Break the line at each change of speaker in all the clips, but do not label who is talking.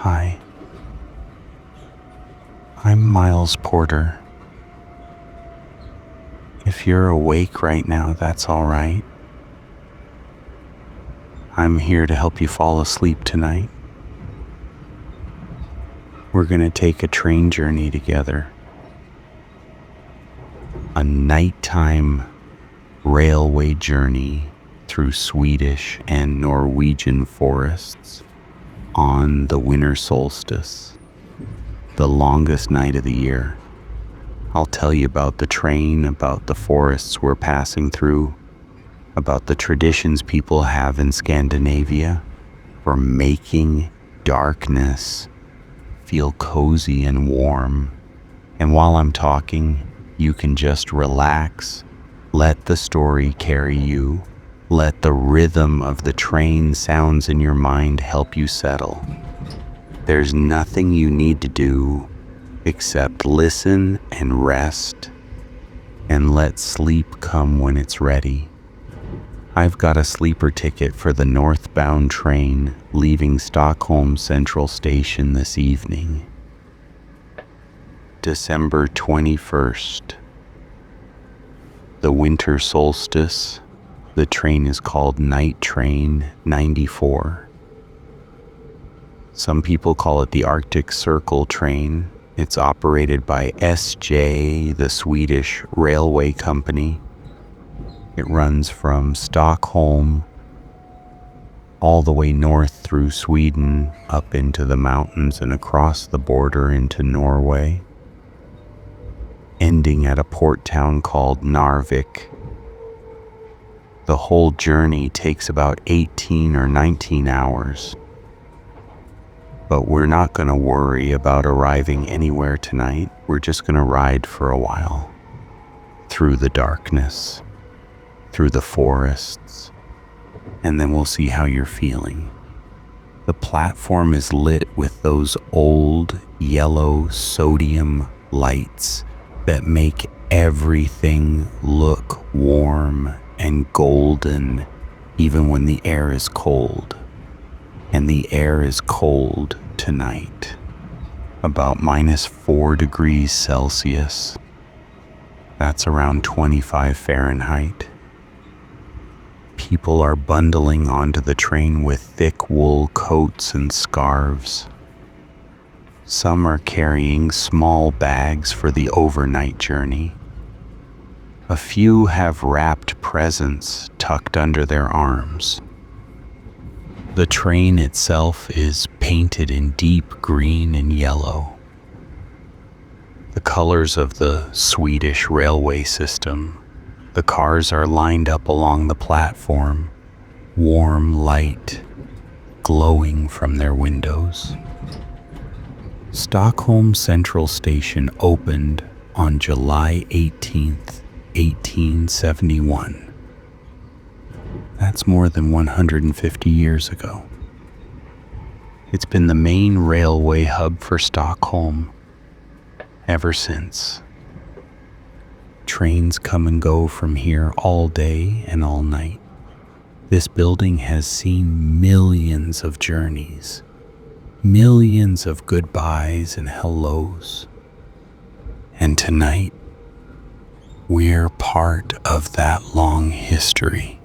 Hi, I'm Miles Porter. If you're awake right now, that's all right. I'm here to help you fall asleep tonight. We're going to take a train journey together. A nighttime railway journey through Swedish and Norwegian forests on the winter solstice, the longest night of the year. I'll tell you about the train, about the forests we're passing through, about the traditions people have in Scandinavia for making darkness feel cozy and warm. And while I'm talking, you can just relax, let the story carry you, let the rhythm of the train sounds in your mind help you settle. There's nothing you need to do except listen and rest and let sleep come when it's ready. I've got a sleeper ticket for the northbound train leaving Stockholm Central Station this evening. December 21st. The winter solstice. The train is called Night Train 94. Some people call it the Arctic Circle train. It's operated by SJ, the Swedish railway company. It runs from Stockholm all the way north through Sweden, up into the mountains and across the border into Norway, ending at a port town called Narvik. The whole journey takes about 18 or 19 hours. But we're not going to worry about arriving anywhere tonight. We're just going to ride for a while through the darkness, through the forests, and then we'll see how you're feeling. The platform is lit with those old yellow sodium lights that make everything look warm and golden even when the air is cold. And the air is cold tonight, about -4 degrees Celsius. That's around 25 Fahrenheit. People are bundling onto the train with thick wool coats and scarves. Some are carrying small bags for the overnight journey. A few have wrapped presents tucked under their arms. The train itself is painted in deep green and yellow, the colors of the Swedish railway system. The cars are lined up along the platform, warm light glowing from their windows. Stockholm Central Station opened on July 18th, 1871. That's more than 150 years ago. It's been the main railway hub for Stockholm ever since. Trains come and go from here all day and all night. This building has seen millions of journeys, millions of goodbyes and hellos. And tonight, we're part of that long history.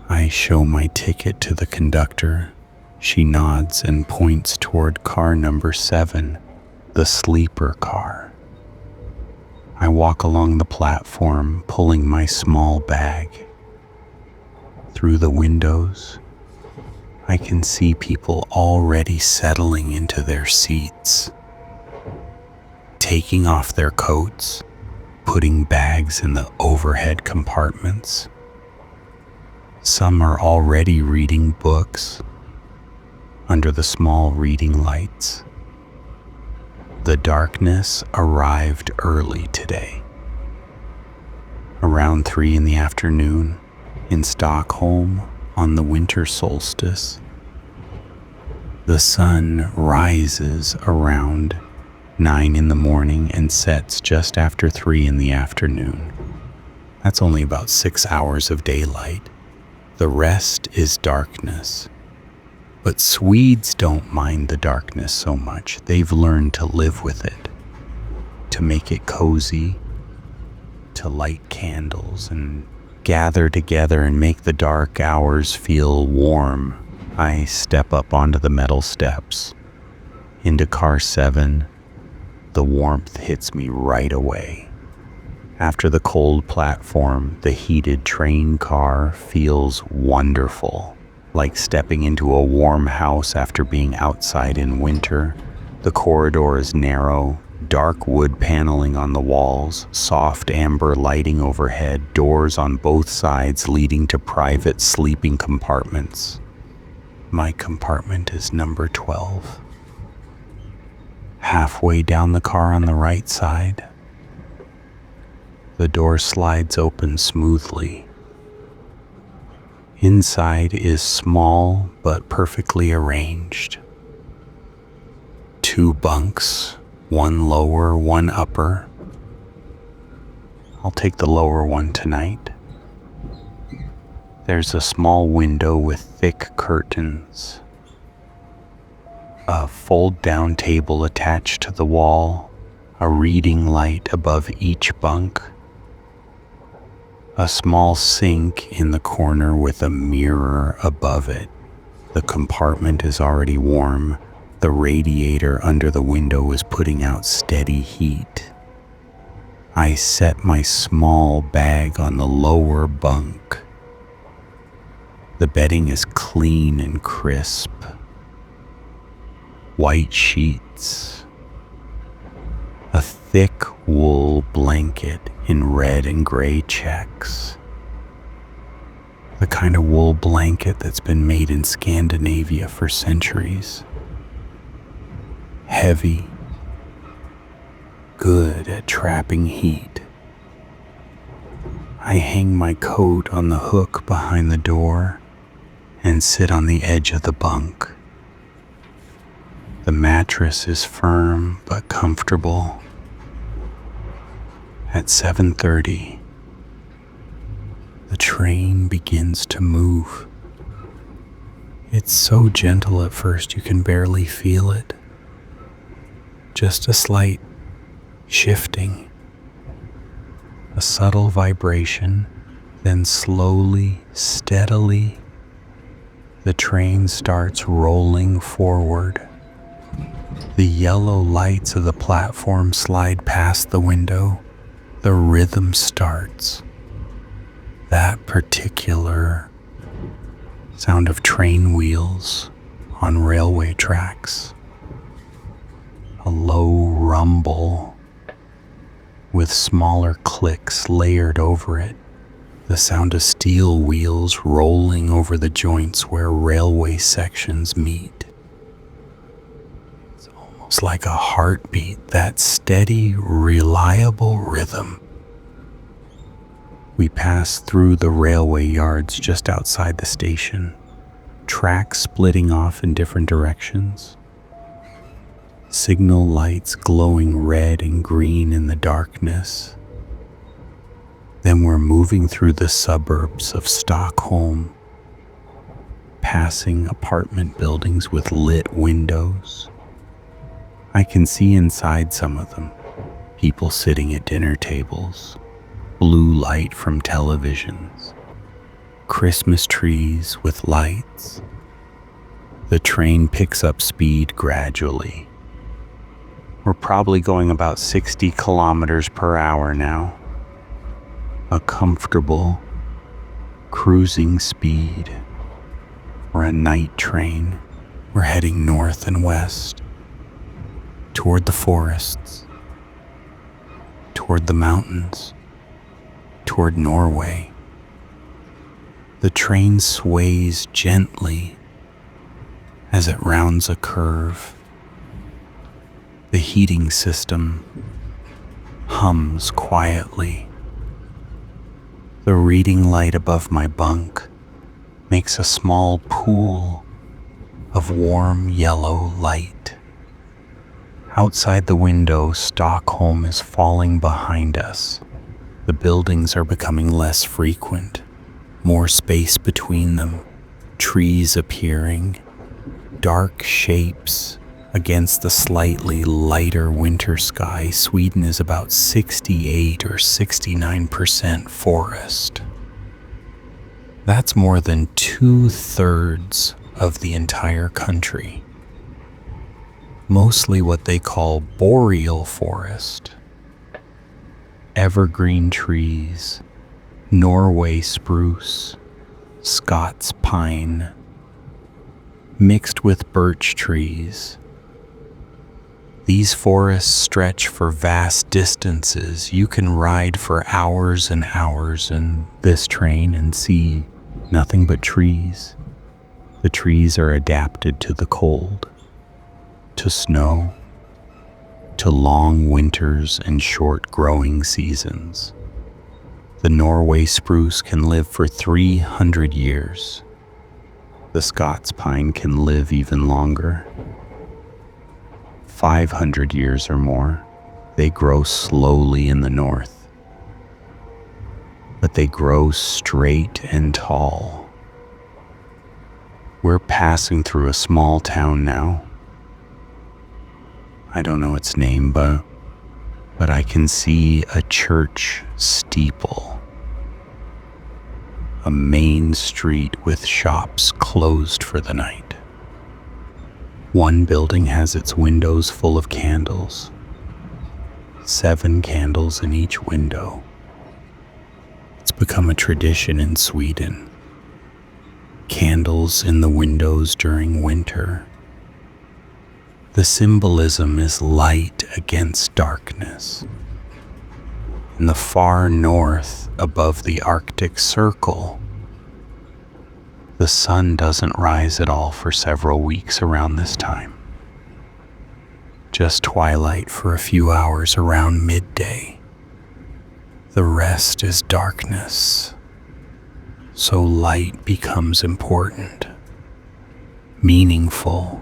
I show my ticket to the conductor. She nods and points toward car number 7, the sleeper car. I walk along the platform, pulling my small bag. Through the windows, I can see people already settling into their seats, taking off their coats, putting bags in the overhead compartments. Some are already reading books under the small reading lights. The darkness arrived early today. Around 3 in the afternoon in Stockholm on the winter solstice. The sun rises around 9 in the morning and sets just after 3 in the afternoon. That's only about 6 hours of daylight. The rest is darkness. But Swedes don't mind the darkness so much. They've learned to live with it, to make it cozy, to light candles and gather together and make the dark hours feel warm. I step up onto the metal steps, into car 7. The warmth hits me right away. After the cold platform, the heated train car feels wonderful, like stepping into a warm house after being outside in winter. The corridor is narrow, dark wood paneling on the walls, soft amber lighting overhead, doors on both sides leading to private sleeping compartments. My compartment is number 12. Halfway down the car on the right side, the door slides open smoothly. Inside is small but perfectly arranged. 2 bunks, one lower, one upper. I'll take the lower one tonight. There's a small window with thick curtains, a fold-down table attached to the wall, a reading light above each bunk, a small sink in the corner with a mirror above it. The compartment is already warm. The radiator under the window is putting out steady heat. I set my small bag on the lower bunk. The bedding is clean and crisp. White sheets. A thick wool blanket in red and gray checks. The kind of wool blanket that's been made in Scandinavia for centuries. Heavy, good at trapping heat. I hang my coat on the hook behind the door and sit on the edge of the bunk. The mattress is firm but comfortable. At 7:30, the train begins to move. It's so gentle at first you can barely feel it. Just a slight shifting, a subtle vibration, then slowly, steadily, the train starts rolling forward. The yellow lights of the platform slide past the window. The rhythm starts. That particular sound of train wheels on railway tracks. A low rumble with smaller clicks layered over it. The sound of steel wheels rolling over the joints where railway sections meet. It's almost like a heartbeat, that steady, reliable rhythm. We pass through the railway yards just outside the station, tracks splitting off in different directions. Signal lights glowing red and green in the darkness. Then we're moving through the suburbs of Stockholm, passing apartment buildings with lit windows. I can see inside some of them, people sitting at dinner tables, blue light from televisions, Christmas trees with lights. The train picks up speed gradually. We're probably going about 60 kilometers per hour now. A comfortable cruising speed for a night train. We're heading north and west, toward the forests, toward the mountains, toward Norway. The train sways gently as it rounds a curve. The heating system hums quietly. The reading light above my bunk makes a small pool of warm yellow light. Outside the window, Stockholm is falling behind us. The buildings are becoming less frequent, more space between them, trees appearing, dark shapes against the slightly lighter winter sky. Sweden is about 68 or 69% forest. That's more than 2/3 of the entire country. Mostly what they call boreal forest. Evergreen trees, Norway spruce, Scots pine, mixed with birch trees. These forests stretch for vast distances. You can ride for hours and hours in this train and see nothing but trees. The trees are adapted to the cold, to snow, to long winters and short growing seasons. The Norway spruce can live for 300 years. The Scots pine can live even longer, 500 years or more. They grow slowly in the north, but they grow straight and tall. We're passing through a small town now. I don't know its name, but I can see a church steeple, a main street with shops closed for the night. One building has its windows full of candles, 7 candles in each window. It's become a tradition in Sweden. Candles in the windows during winter. The symbolism is light against darkness. In the far north, above the Arctic Circle, the sun doesn't rise at all for several weeks around this time. Just twilight for a few hours around midday. The rest is darkness. So light becomes important, meaningful.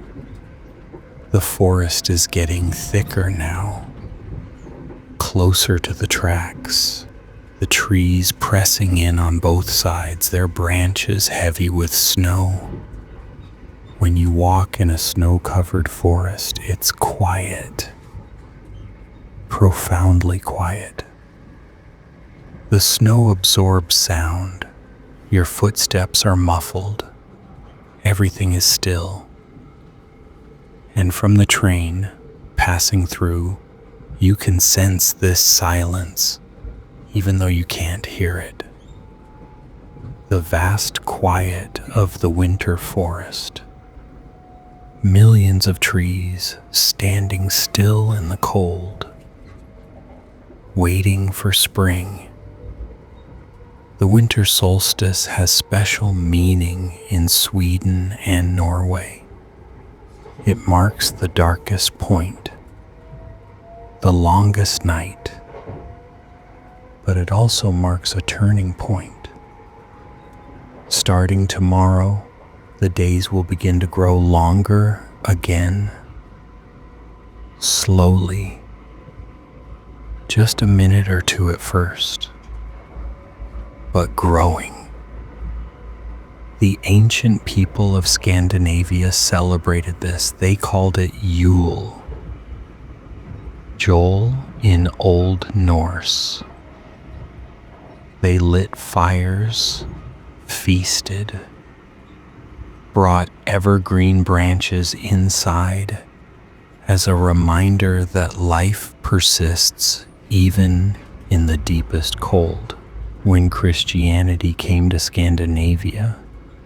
The forest is getting thicker now, closer to the tracks, the trees pressing in on both sides, their branches heavy with snow. When you walk in a snow-covered forest, it's quiet, profoundly quiet. The snow absorbs sound. Your footsteps are muffled. Everything is still. And from the train passing through, you can sense this silence, even though you can't hear it. The vast quiet of the winter forest. Millions of trees standing still in the cold, waiting for spring. The winter solstice has special meaning in Sweden and Norway. It marks the darkest point, the longest night, but it also marks a turning point. Starting tomorrow, the days will begin to grow longer again, slowly, just a minute or two at first, but growing. The ancient people of Scandinavia celebrated this. They called it Yule. Jol in Old Norse. They lit fires, feasted, brought evergreen branches inside as a reminder that life persists even in the deepest cold. When Christianity came to Scandinavia,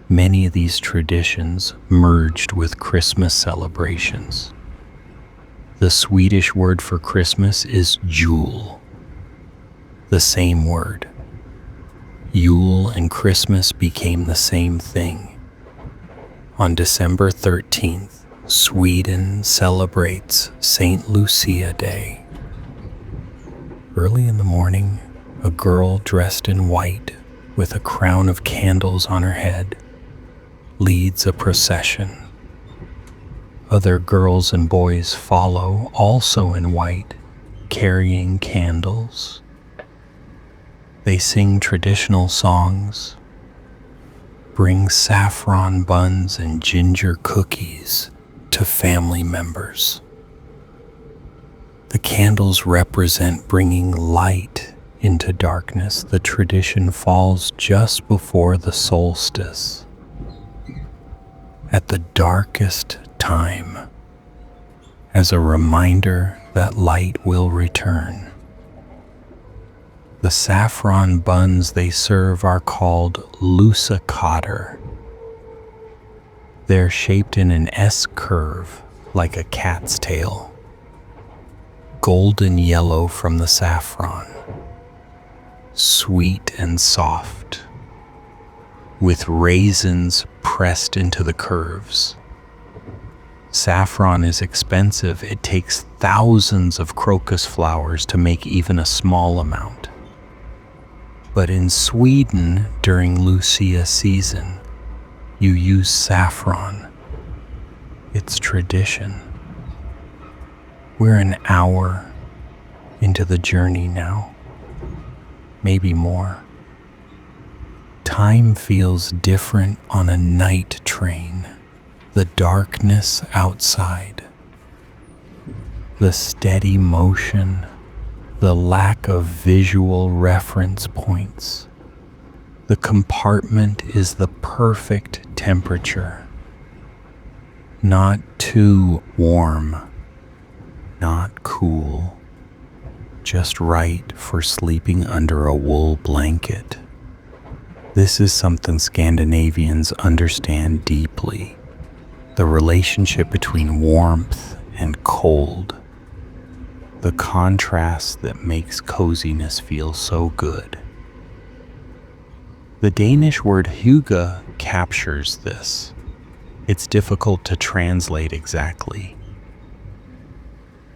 many of these traditions merged with Christmas celebrations. The Swedish word for Christmas is jul, the same word. Yule and Christmas became the same thing. On December 13th, Sweden celebrates St. Lucia Day. Early in the morning, a girl dressed in white with a crown of candles on her head leads a procession. Other girls and boys follow, also in white, carrying candles. They sing traditional songs,
bring saffron buns and ginger cookies to family members. The candles represent bringing light into darkness. The tradition falls just before the solstice, at the darkest time, as a reminder that light will return. The saffron buns they serve are called lussekatter. They're shaped in an S curve like a cat's tail, golden yellow from the saffron, sweet and soft, with raisins pressed into the curves. Saffron is expensive. It takes thousands of crocus flowers to make even a small amount. But in Sweden, during Lucia season, you use saffron. It's tradition. We're an hour into the journey now, maybe more. Time feels different on a night train. The darkness outside, the steady motion, the lack of visual reference points. The compartment is the perfect temperature. Not too warm, not cool, just right for sleeping under a wool blanket. This is something Scandinavians understand deeply. The relationship between warmth and cold. The contrast that makes coziness feel so good. The Danish word hygge captures this. It's difficult to translate exactly.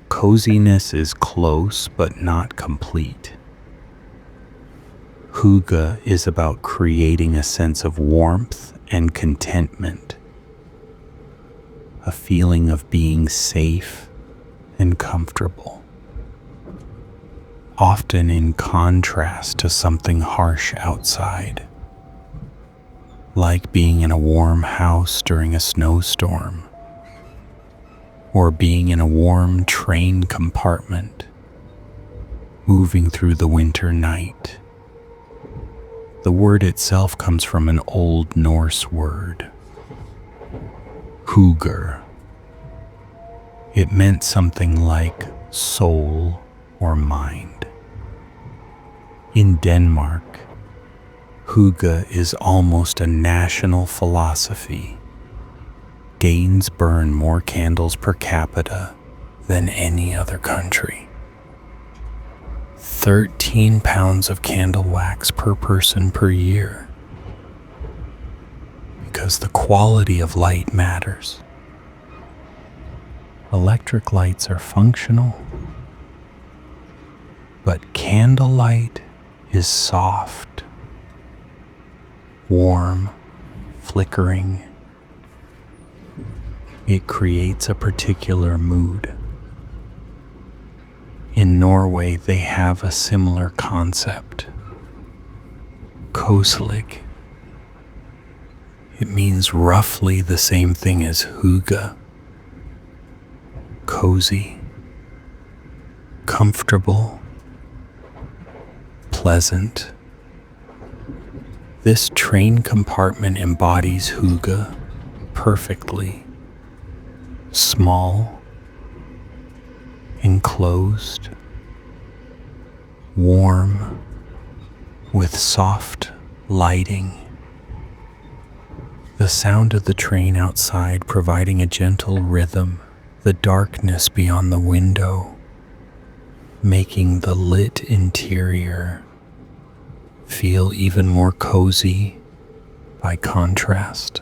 Coziness is close but not complete. Hygge is about creating a sense of warmth and contentment, a feeling of being safe and comfortable, often in contrast to something harsh outside, like being in a warm house during a snowstorm, or being in a warm train compartment, moving through the winter night. The word itself comes from an Old Norse word, hugr. It meant something like soul or mind. In Denmark, hygge is almost a national philosophy. Danes burn more candles per capita than any other country. 13 pounds of candle wax per person per year. Because the quality of light matters. Electric lights are functional, but candlelight is soft, warm, flickering. It creates a particular mood. In Norway, they have a similar concept, koselig. It means roughly the same thing as hygge, cozy, comfortable, pleasant. This train compartment embodies hygge perfectly. Small, enclosed, warm, with soft lighting. The sound of the train outside providing a gentle rhythm, the darkness beyond the window, making the lit interior feel even more cozy by contrast.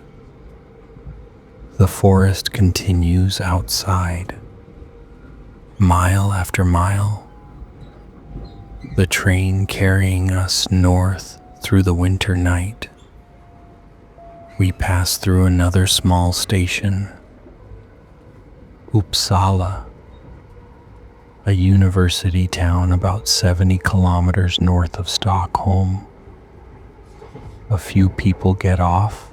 The forest continues outside, mile after mile, the train carrying us north through the winter night. We pass through another small station, Uppsala, a university town about 70 kilometers north of Stockholm. A few people get off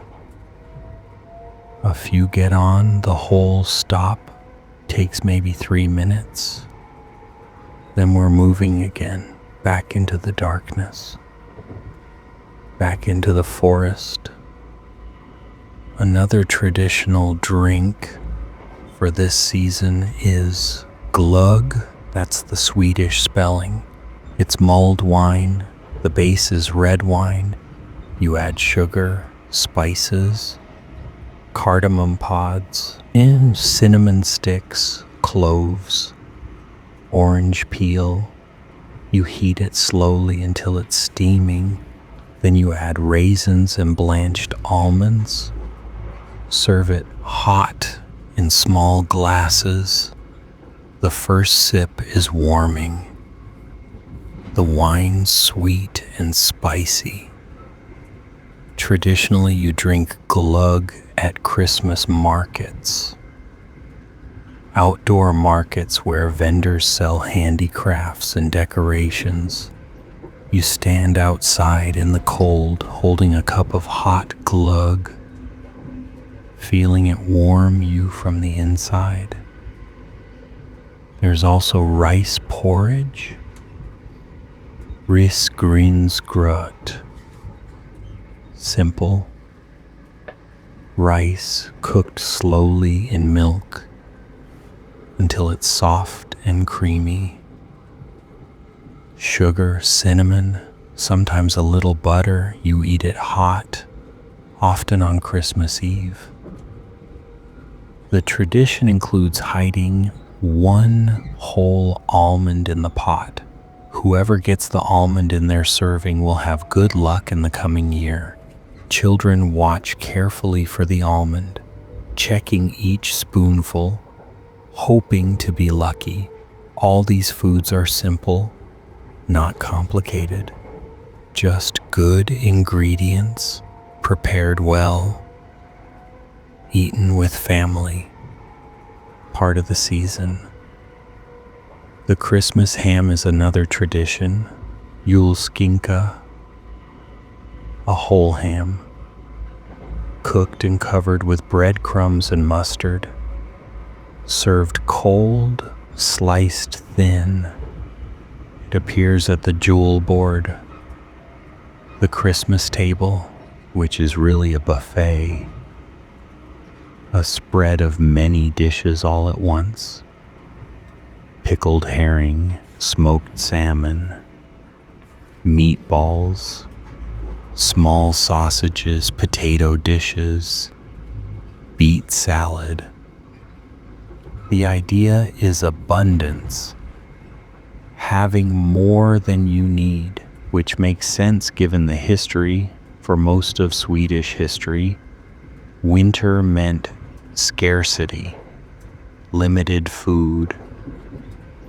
A few get on, the whole stop takes maybe 3 minutes. Then we're moving again, back into the darkness, back into the forest. Another traditional drink for this season is glögg. That's the Swedish spelling. It's mulled wine. The base is red wine. You add sugar, spices, cardamom pods, and cinnamon sticks, cloves, orange peel. You heat it slowly until it's steaming. Then you add raisins and blanched almonds. Serve it hot in small glasses. The first sip is warming. The wine's sweet and spicy. Traditionally, you drink glögg at Christmas markets. Outdoor markets where vendors sell handicrafts and decorations. You stand outside in the cold, holding a cup of hot glögg, feeling it warm you from the inside. There's also rice porridge, risgrynsgröt. Simple rice cooked slowly in milk until it's soft and creamy. Sugar, cinnamon, sometimes a little butter. You eat it hot, often on Christmas Eve. The tradition includes hiding one whole almond in the pot. Whoever gets the almond in their serving will have good luck in the coming year. Children watch carefully for the almond, checking each spoonful, hoping to be lucky. All these foods are simple, not complicated, just good ingredients, prepared well, eaten with family. Part of the season. The Christmas ham is another tradition. Julskinka, a whole ham, cooked and covered with breadcrumbs and mustard, served cold, sliced thin. It appears at the jewel board, the Christmas table, which is really a buffet, a spread of many dishes all at once. Pickled herring, smoked salmon, meatballs, small sausages, potato dishes, beet salad. The idea is abundance, having more than you need, which makes sense given the history. For most of Swedish history, winter meant scarcity, limited food.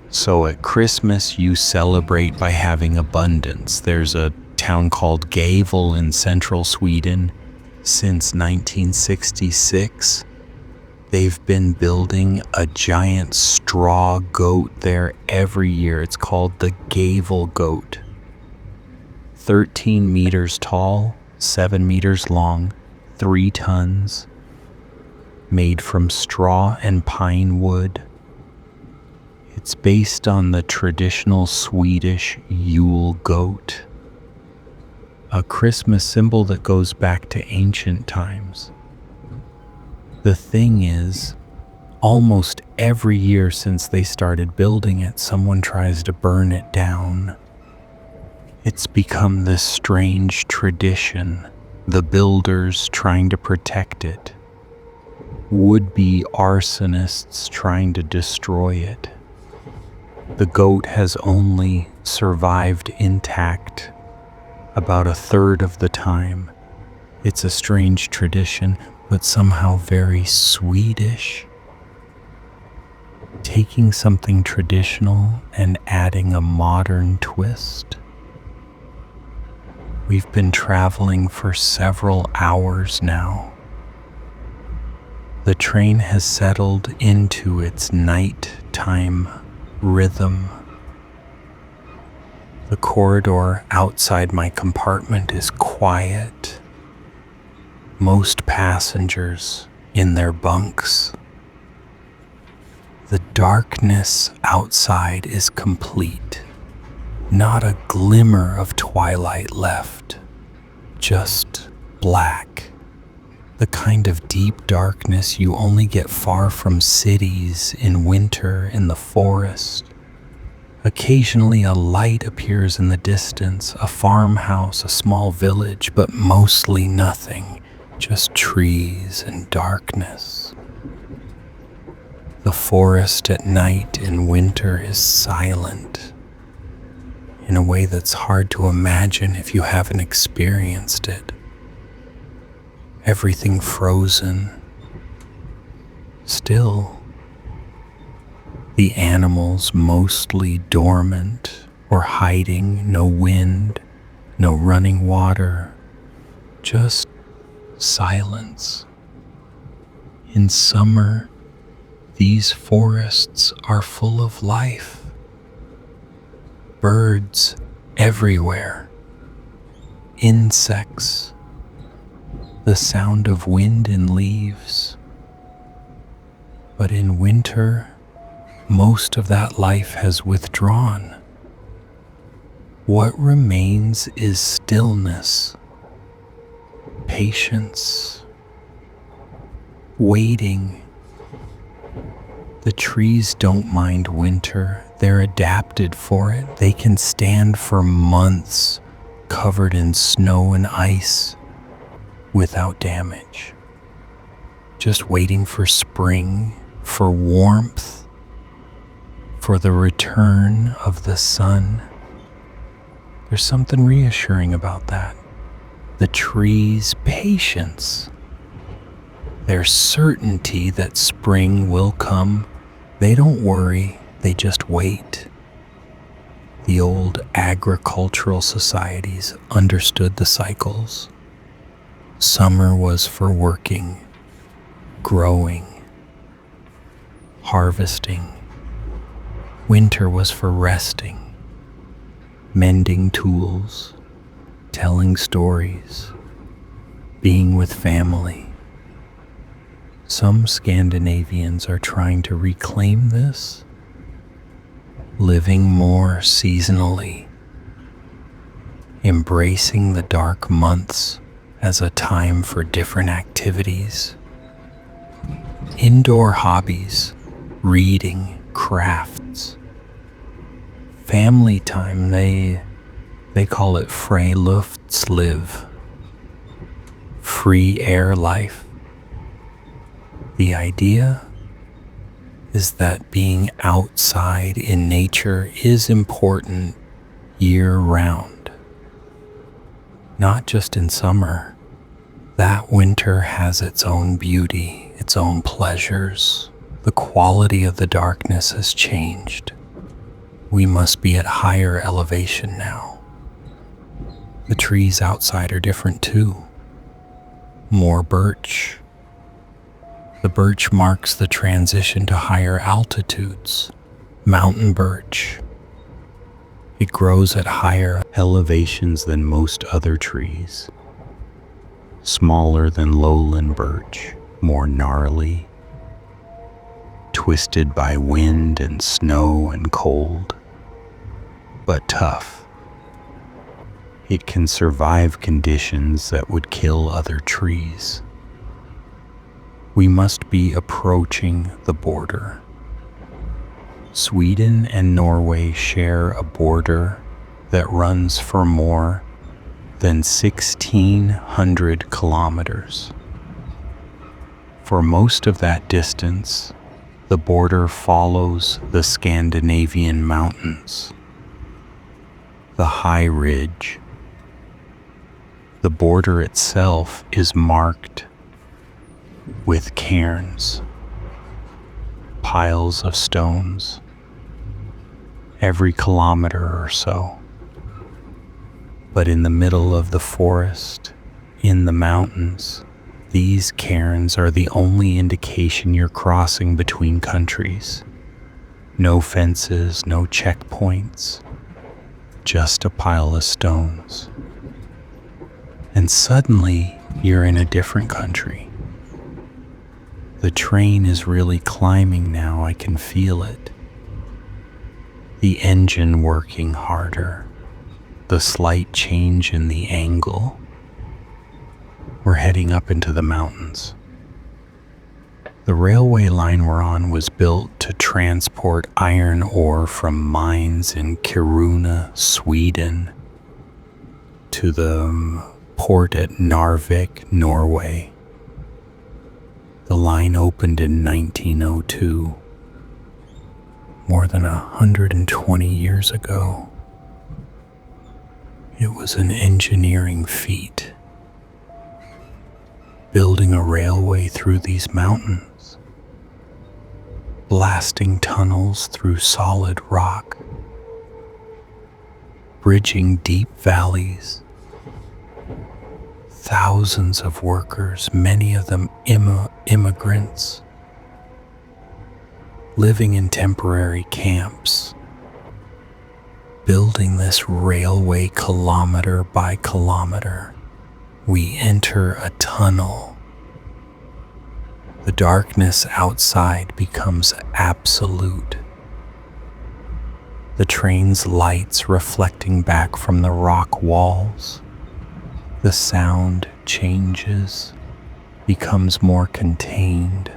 So at Christmas, you celebrate by having abundance. There's a town called Gävle in central Sweden. Since 1966, they've been building a giant straw goat there every year. It's called the Gävle goat. 13 meters tall, 7 meters long, 3 tons, made from straw and pine wood. It's based on the traditional Swedish Yule goat, a Christmas symbol that goes back to ancient times. The thing is, almost every year since they started building it, someone tries to burn it down. It's become this strange tradition, the builders trying to protect it, would-be arsonists trying to destroy it. The goat has only survived intact about a third of the time. It's a strange tradition, but somehow very Swedish. Taking something traditional and adding a modern twist. We've been traveling for several hours now. The train has settled into its nighttime rhythm. The corridor outside my compartment is quiet. Most passengers in their bunks. The darkness outside is complete. Not a glimmer of twilight left, just black. The kind of deep darkness you only get far from cities in winter in the forest. Occasionally a light appears in the distance, a farmhouse, a small village, but mostly nothing, just trees and darkness. The forest at night in winter is silent in a way that's hard to imagine if you haven't experienced it. Everything frozen, still. The animals mostly dormant or hiding, no wind, no running water, just silence. In summer, these forests are full of life. Birds everywhere, insects, the sound of wind in leaves. But in winter, most of that life has withdrawn. What remains is stillness, patience, waiting. The trees don't mind winter. They're adapted for it. They can stand for months covered in snow and ice without damage. Just waiting for spring, for warmth, for the return of the sun. There's something reassuring about that. The trees' patience, their certainty that spring will come. They don't worry, they just wait. The old agricultural societies understood the cycles. Summer was for working, growing, harvesting. Winter was for resting, mending tools, telling stories, being with family. Some Scandinavians are trying to reclaim this, living more seasonally, embracing the dark months as a time for different activities. Indoor hobbies, reading, crafts. Family time, they call it friluftsliv, free air life. The idea is that being outside in nature is important year-round, not just in summer. That winter has its own beauty, its own pleasures. The quality of the darkness has changed. We must be at higher elevation now. The trees outside are different too. More birch. The birch marks the transition to higher altitudes. Mountain birch. It grows at higher
elevations than most other trees. Smaller than lowland birch, more gnarly, twisted by wind and snow and cold, but tough. It can survive conditions that would kill other trees. We must be approaching the border. Sweden and Norway share a border that runs for more than 1,600 kilometers. For most of that distance, the border follows the Scandinavian mountains, the high ridge. The border itself is marked with cairns, piles of stones, every kilometer or so. But in the middle of the forest, in the mountains, these cairns are the only indication you're crossing between countries. No fences, no checkpoints, just a pile of stones. And suddenly, you're in a different country.
The train is really climbing now, I can feel it. The engine working harder, the slight change in the angle. We're heading up into the mountains. The railway line we're on was built to transport iron ore from mines in Kiruna, Sweden, to the port at Narvik, Norway. The line opened in 1902, more than 120 years ago. It was an engineering feat, building a railway through these mountains, blasting tunnels through solid rock, bridging deep valleys. Thousands of workers, many of them immigrants, living in temporary camps, building this railway kilometer by kilometer. We enter a tunnel. The darkness outside becomes absolute. The train's lights reflecting back from the rock walls. The sound changes, becomes more contained.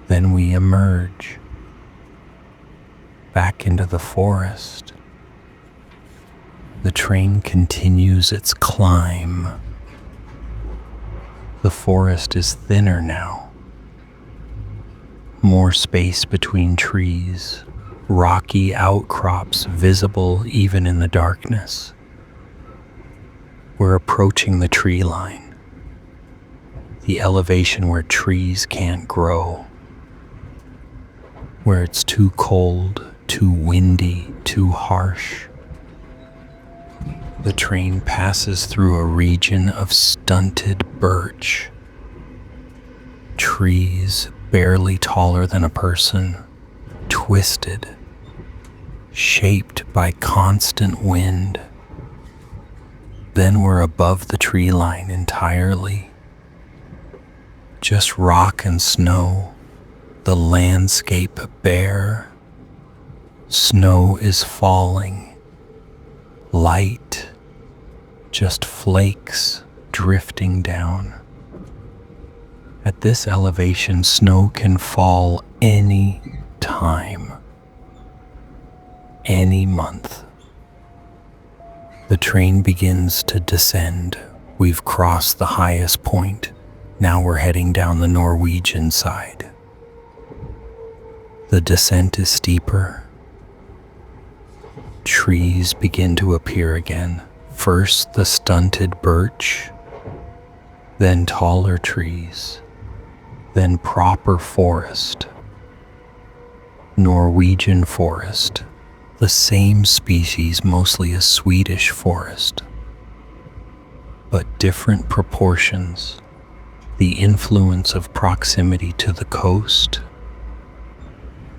Then we emerge back into the forest. The train continues its climb. The forest is thinner now. More space between trees, rocky outcrops visible even in the darkness. We're approaching the tree line, the elevation where trees can't grow, where it's too cold, too windy, too harsh. The train passes through a region of stunted birch, trees barely taller than a person, twisted, shaped by constant wind. Then we're above the tree line entirely. Just rock and snow, the landscape bare. Snow is falling, light, just flakes drifting down. At this elevation, snow can fall any time, any month. The train begins to descend. We've crossed the highest point. Now we're heading down the Norwegian side. The descent is steeper. Trees begin to appear again. First the stunted birch, then taller trees, then proper forest. Norwegian forest, the same species, mostly a Swedish forest, but different proportions. The influence of proximity to the coast.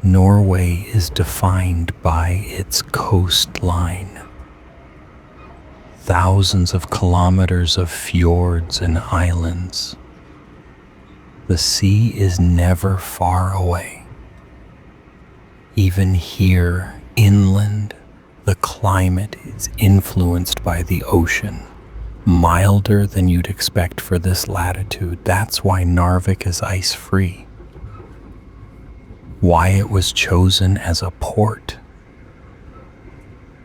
Norway is defined by its coastline. Thousands of kilometers of fjords and islands. The sea is never far away. Even here, inland, the climate is influenced by the ocean, milder than you'd expect for this latitude. That's why Narvik is ice-free. Why it was chosen as a port.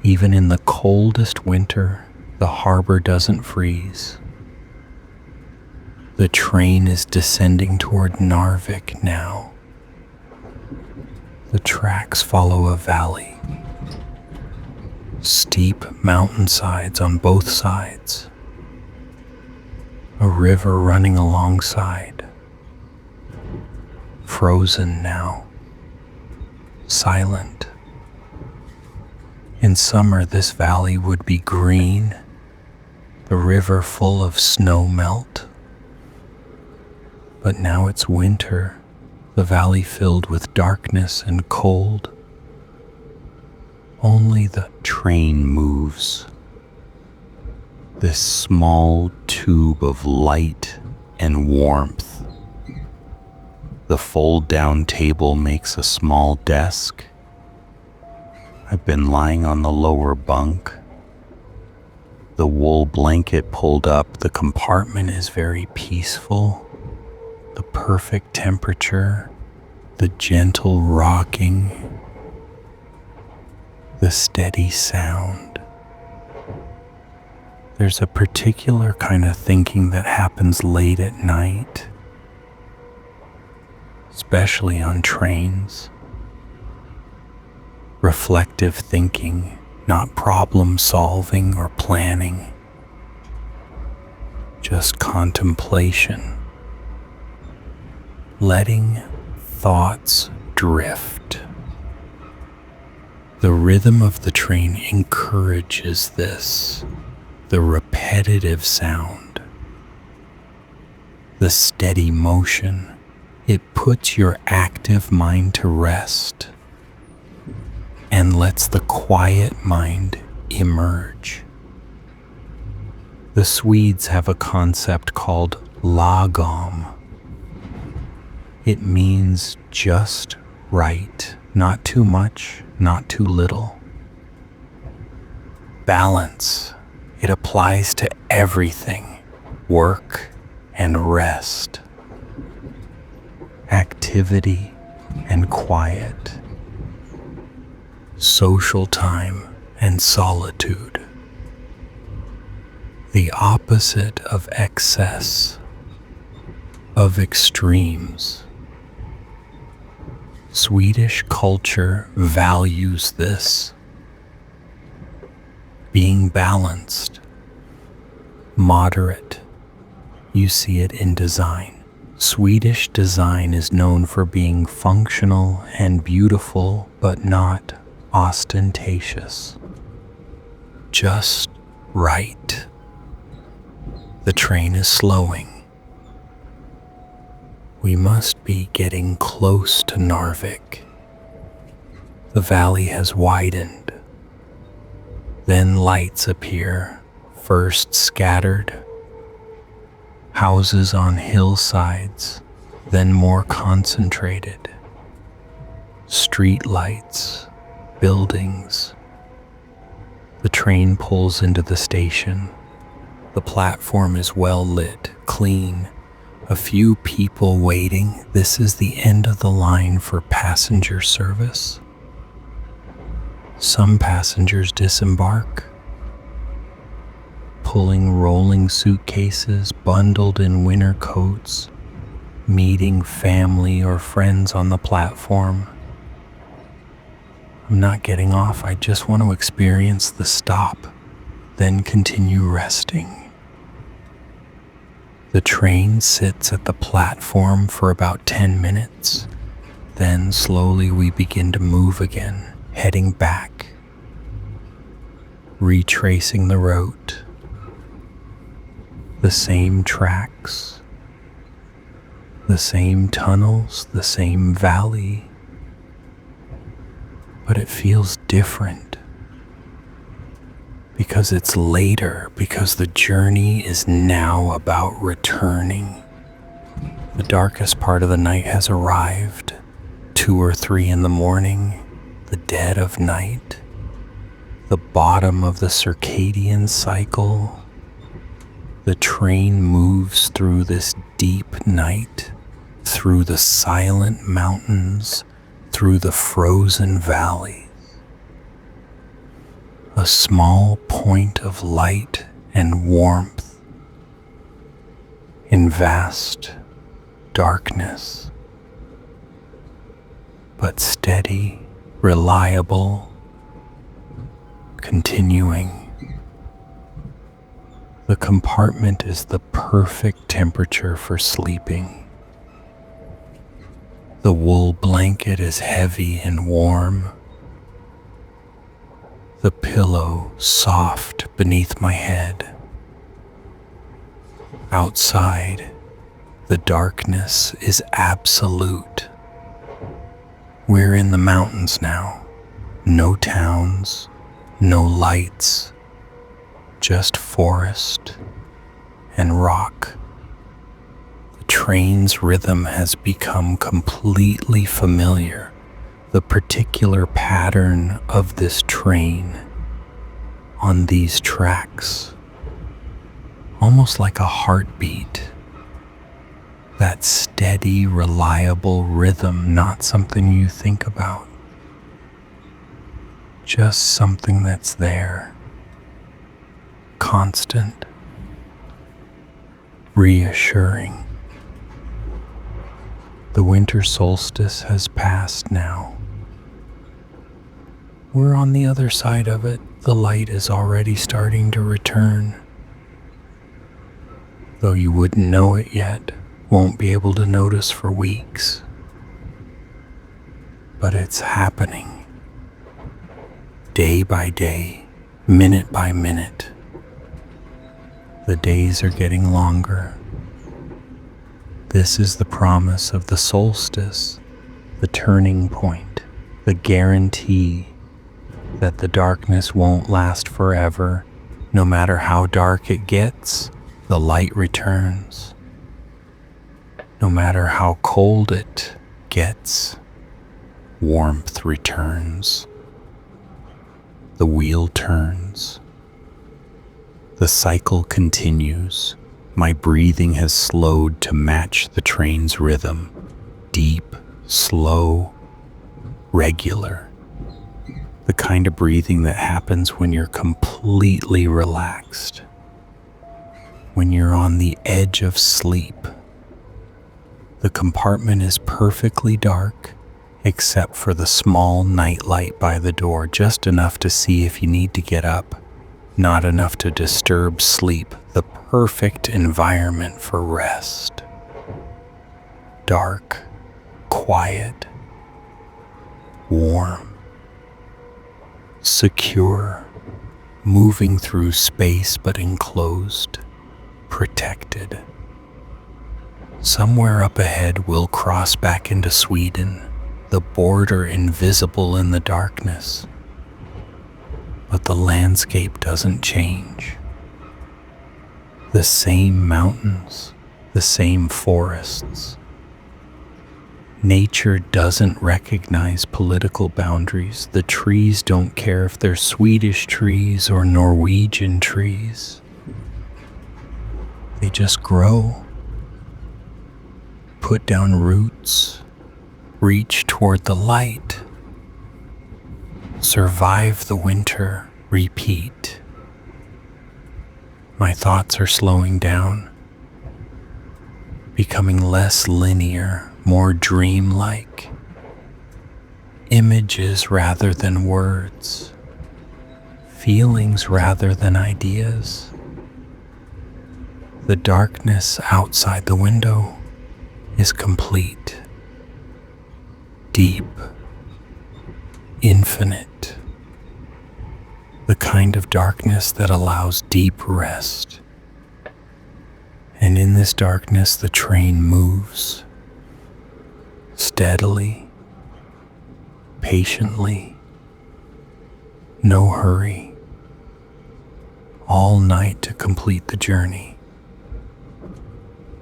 Even in the coldest winter, the harbor doesn't freeze. The train is descending toward Narvik now. The tracks follow a valley. Steep mountainsides on both sides. A river running alongside. Frozen now. Silent. In summer, this valley would be green, the river full of snow melt. But now it's winter, the valley filled with darkness and cold. Only the train moves. This small tube of light and warmth.
The fold-down table makes a small desk. I've been lying on the lower bunk. The wool blanket pulled up. The compartment is very peaceful. The perfect temperature, the gentle rocking, the steady sound. There's a particular kind of thinking that happens late at night, especially on trains. Reflective thinking, not problem solving or planning, just contemplation, letting thoughts drift. The rhythm of the train encourages this, the repetitive sound, the steady motion. It puts your active mind to rest and lets the quiet mind emerge. The Swedes have a concept called lagom. It means just right, not too much, not too little. Balance. It applies to everything, work and rest, activity and quiet, social time and solitude. The opposite of excess, of extremes. Swedish culture values this. Being balanced, moderate. You see it in design. Swedish design is known for being functional and beautiful, but not ostentatious. Just right. The train is slowing. We must be getting close to Narvik. The valley has widened. Then lights appear, first scattered. Houses on hillsides, then more concentrated. Street lights, buildings. The train pulls into the station. The platform is well lit, clean. A few people waiting. This is the end of the line for passenger service. Some passengers disembark, pulling rolling suitcases, bundled in winter coats, meeting family or friends on the platform. I'm not getting off. I just want to experience the stop, then continue resting. The train sits at the platform for about 10 minutes. Then slowly we begin to move again, heading back, retracing the route. The same tracks, the same tunnels, the same valley, but it feels different because it's later, because the journey is now about returning. The darkest part of the night has arrived, 2 or 3 in the morning, the dead of night, the bottom of the circadian cycle. The train moves through this deep night, through the silent mountains, through the frozen valleys. A small point of light and warmth in vast darkness, but steady, reliable, continuing. The compartment is the perfect temperature for sleeping. The wool blanket is heavy and warm. The pillow soft beneath my head. Outside, the darkness is absolute. We're in the mountains now. No towns, no lights. Just forest and rock. The
train's rhythm has become completely familiar. The particular pattern of this train on these tracks, almost like a heartbeat. That steady, reliable rhythm, not something you think about, just something that's there, constant, reassuring. The winter solstice has passed now. We're on the other side of it. The light is already starting to return. Though you wouldn't know it yet, won't be able to notice for weeks. But it's happening. Day by day, minute by minute. The days are getting longer. This is the promise of the solstice, the turning point, the guarantee that the darkness won't last forever. No matter how dark it gets, the light returns. No matter how cold it gets, warmth returns. The wheel turns. The cycle continues. My breathing has slowed to match the train's rhythm. Deep, slow, regular. The kind of breathing that happens when you're completely relaxed. When you're on the edge of sleep. The compartment is perfectly dark, except for the small night light by the door, just enough to see if you need to get up, not enough to disturb sleep. The perfect environment for rest. Dark, quiet, warm, secure, moving through space but enclosed, protected. Somewhere up ahead we'll cross back into Sweden, the border invisible in the darkness. But the landscape doesn't change. The same mountains, the same forests. Nature doesn't recognize political boundaries. The trees don't care if they're Swedish trees or Norwegian trees. They just grow, put down roots, reach toward the light, survive the winter, repeat. My thoughts are slowing down, becoming less linear, more dreamlike. Images rather than words, feelings rather than ideas. The darkness outside the window is complete, deep, infinite. The kind of darkness that allows deep rest. And in this darkness, the train moves steadily, patiently, no hurry, all night to complete the journey.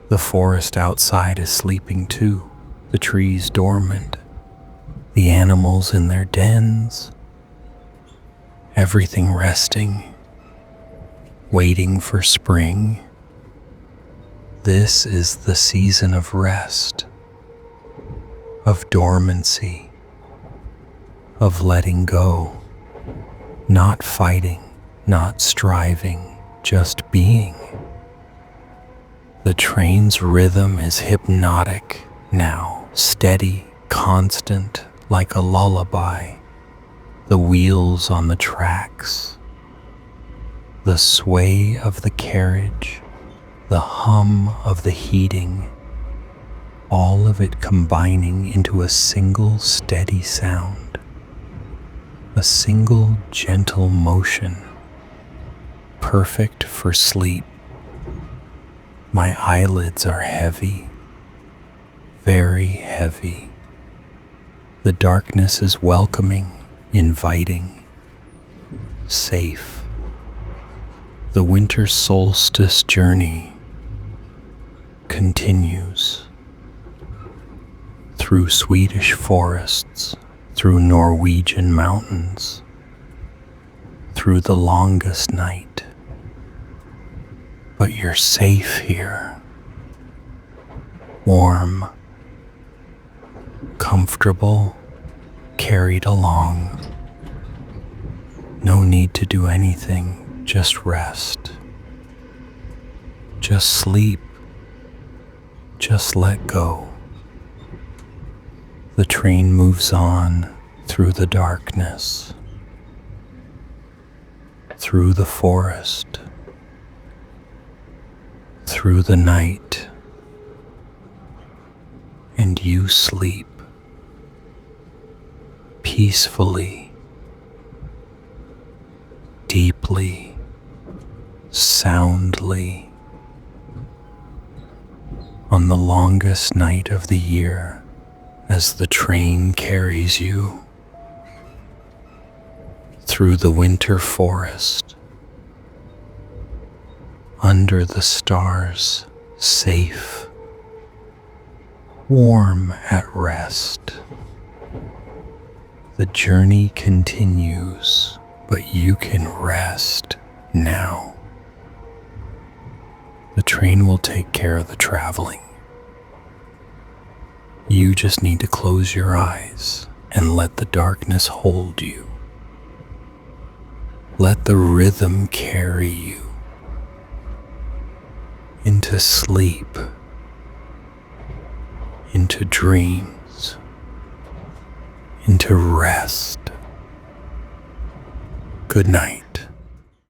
The forest outside is sleeping too, the trees dormant, the animals in their dens, everything resting, waiting for spring. This is the season of rest, of dormancy, of letting go, not fighting, not striving, just being. The train's rhythm is hypnotic now, steady, constant, like a lullaby. The wheels on the tracks, the sway of the carriage, the hum of the heating, all of it combining into a single steady sound, a single gentle motion, perfect for sleep. My eyelids are heavy, very heavy. The darkness is welcoming, inviting, safe. The winter solstice journey continues through Swedish forests, through Norwegian mountains, through the longest night. But you're safe here, warm, comfortable, carried along. No need to do anything, just rest. Just sleep. Just let go. The train moves on through the darkness, through the forest, through the night, and you sleep peacefully, deeply, soundly. On the longest night of the year, as the train carries you through the winter forest, under the stars, safe, warm at rest. The journey continues, but you can rest now. The train will take care of the traveling. You just need to close your eyes and let the darkness hold you. Let the rhythm carry you into sleep, into dreams, into rest. Good night.